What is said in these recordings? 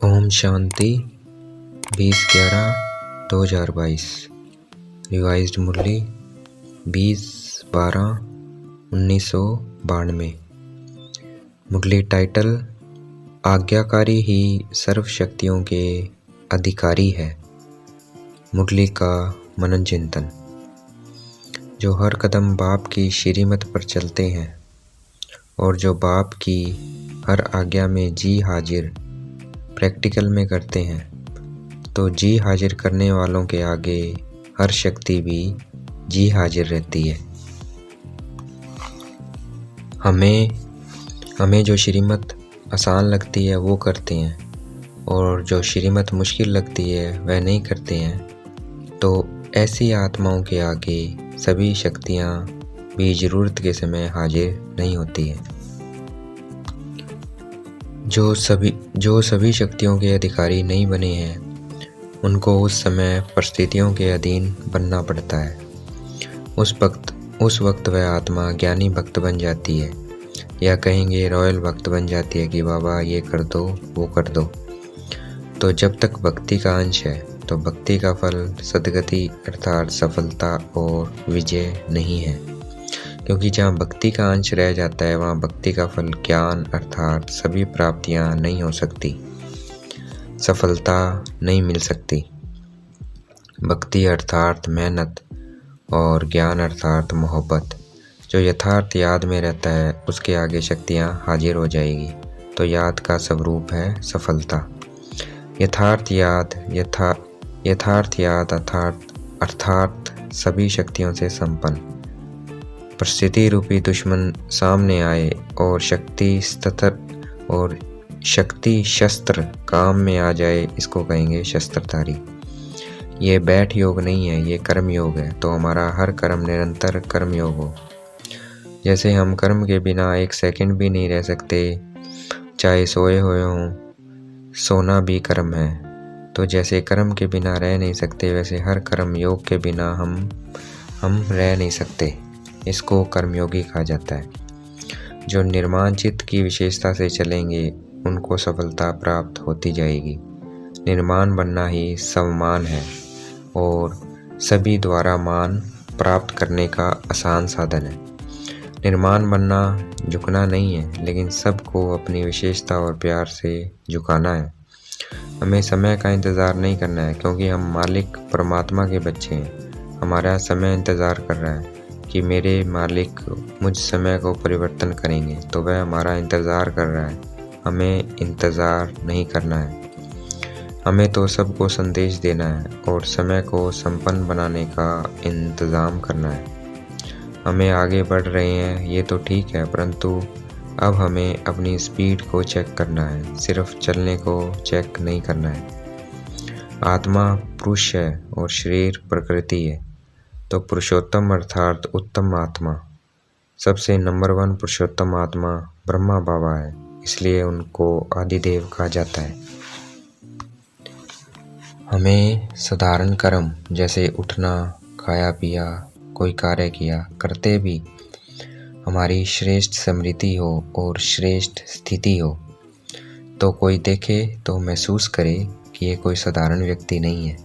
Om Shanti 20/11/2022 revised मुरली 20/12/1992। मुरली title आज्ञाकारी ही सर्व शक्तियों के अधिकारी है। मुरली का मनन चिंतन। जो हर कदम बाप की श्रीमत पर चलते हैं और जो बाप की हर आज्ञा में जी हाजिर प्रैक्टिकल में करते हैं, तो जी हाजिर करने वालों के आगे हर शक्ति भी जी हाजिर रहती है। हमें जो श्रीमत आसान लगती है वो करते हैं और जो श्रीमत मुश्किल लगती है वह नहीं करते हैं। तो ऐसी आत्माओं के आगे सभी शक्तियाँ भी ज़रूरत के समय हाजिर नहीं होती हैं। जो सभी शक्तियों के अधिकारी नहीं बने हैं, उनको उस समय परिस्थितियों के अधीन बनना पड़ता है। उस वक्त वह आत्मा ज्ञानी भक्त बन जाती है, या कहेंगे रॉयल भक्त बन जाती है कि बाबा ये कर दो वो कर दो। तो जब तक भक्ति का अंश है तो भक्ति का फल सद्गति अर्थात सफलता और विजय नहीं है, क्योंकि जहाँ भक्ति का अंश रह जाता है वहाँ भक्ति का फल ज्ञान अर्थात सभी प्राप्तियाँ नहीं हो सकती, सफलता नहीं मिल सकती। भक्ति अर्थात मेहनत और ज्ञान अर्थात मोहब्बत जो यथार्थ याद में रहता है, उसके आगे शक्तियाँ हाजिर हो जाएगी। तो याद का स्वरूप है सफलता। यथार्थ याद अर्थात सभी शक्तियों से संपन्न। परिस्थिति रूपी दुश्मन सामने आए और शक्ति शस्त्र काम में आ जाए, इसको कहेंगे शस्त्रधारी। ये बैठ योग नहीं है, ये कर्म योग है। तो हमारा हर कर्म निरंतर कर्म योग हो। जैसे हम कर्म के बिना एक सेकंड भी नहीं रह सकते, चाहे सोए हुए हों, सोना भी कर्म है। तो जैसे कर्म के बिना रह नहीं सकते, वैसे हर कर्म योग के बिना हम रह नहीं सकते। इसको कर्मयोगी कहा जाता है। जो निर्माण चित्त की विशेषता से चलेंगे उनको सफलता प्राप्त होती जाएगी। निर्माण बनना ही सम्मान है और सभी द्वारा मान प्राप्त करने का आसान साधन है। निर्माण बनना झुकना नहीं है, लेकिन सबको अपनी विशेषता और प्यार से झुकाना है। हमें समय का इंतज़ार नहीं करना है, क्योंकि हम मालिक परमात्मा के बच्चे हैं। हमारा समय इंतज़ार कर रहा है कि मेरे मालिक मुझ समय को परिवर्तन करेंगे, तो वह हमारा इंतज़ार कर रहा है। हमें इंतज़ार नहीं करना है, हमें तो सबको संदेश देना है और समय को संपन्न बनाने का इंतज़ाम करना है। हमें आगे बढ़ रहे हैं ये तो ठीक है, परंतु अब हमें अपनी स्पीड को चेक करना है, सिर्फ चलने को चेक नहीं करना है। आत्मा पुरुष है और शरीर प्रकृति है। तो पुरुषोत्तम अर्थात उत्तम आत्मा, सबसे नंबर 1 पुरुषोत्तम आत्मा ब्रह्मा बाबा है, इसलिए उनको आदिदेव कहा जाता है। हमें साधारण कर्म जैसे उठना, खाया पिया, कोई कार्य किया करते भी हमारी श्रेष्ठ स्मृति हो और श्रेष्ठ स्थिति हो, तो कोई देखे तो महसूस करे कि ये कोई साधारण व्यक्ति नहीं है।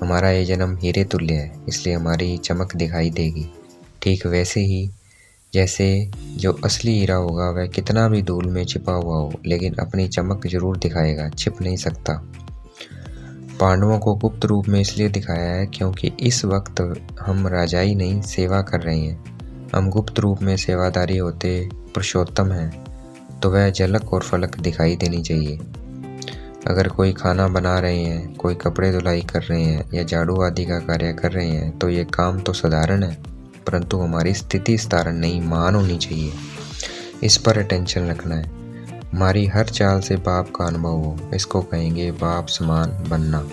हमारा ये जन्म हीरे तुल्य है, इसलिए हमारी चमक दिखाई देगी। ठीक वैसे ही जैसे जो असली हीरा होगा वह कितना भी धूल में छिपा हुआ हो, लेकिन अपनी चमक जरूर दिखाएगा, छिप नहीं सकता। पांडवों को गुप्त रूप में इसलिए दिखाया है क्योंकि इस वक्त हम राजाई नहीं सेवा कर रहे हैं। हम गुप्त रूप में सेवादारी होते पुरुषोत्तम हैं, तो वह झलक और फलक दिखाई देनी चाहिए। अगर कोई खाना बना रहे हैं, कोई कपड़े धुलाई कर रहे हैं या झाड़ू आदि का कार्य कर रहे हैं, तो ये काम तो साधारण है, परंतु हमारी स्थिति साधारण नहीं, महान होनी चाहिए। इस पर अटेंशन रखना है। हमारी हर चाल से बाप का अनुभव हो, इसको कहेंगे बाप समान बनना।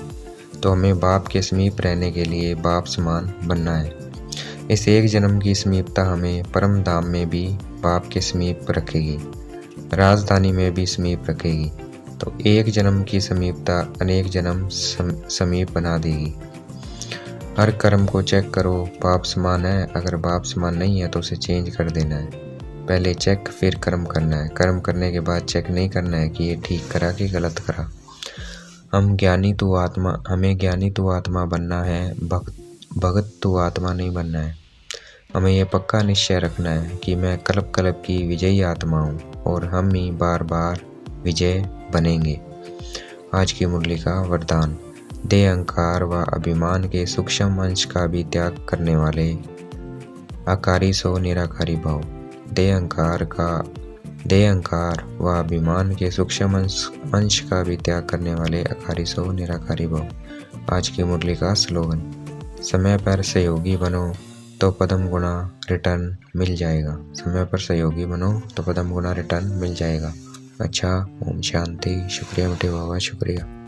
तो हमें बाप के समीप रहने के लिए बाप समान बनना है। इस एक जन्म की समीपता हमें परम धाम में भी बाप के समीप रखेगी, राजधानी में भी समीप रखेगी। तो एक जन्म की समीपता अनेक जन्म समीप बना देगी। हर कर्म को चेक करो, बाप समान है। अगर बाप समान नहीं है तो उसे चेंज कर देना है। पहले चेक फिर कर्म करना है। कर्म करने के बाद चेक नहीं करना है कि ये ठीक करा कि गलत करा। हमें ज्ञानी तू आत्मा बनना है, भगत तू आत्मा नहीं बनना है। हमें यह पक्का निश्चय रखना है कि मैं कल्प कल्प की विजयी आत्मा हूँ और हम ही बार बार विजय बनेंगे। आज की मुरली का वरदान, देह अहंकार व अभिमान के सूक्ष्म अंश का भी त्याग करने वाले आकारी सो निराकारी भाव। देह अहंकार व अभिमान के सूक्ष्म अंश का भी त्याग करने वाले आकारी सो निराकारी भाव। आज की मुरली का स्लोगन, समय पर सहयोगी बनो तो पद्म गुणा रिटर्न मिल जाएगा। समय पर सहयोगी बनो तो पद्म गुणा रिटर्न मिल जाएगा। अच्छा, ओम शांति। शुक्रिया बेटे बाबा, शुक्रिया।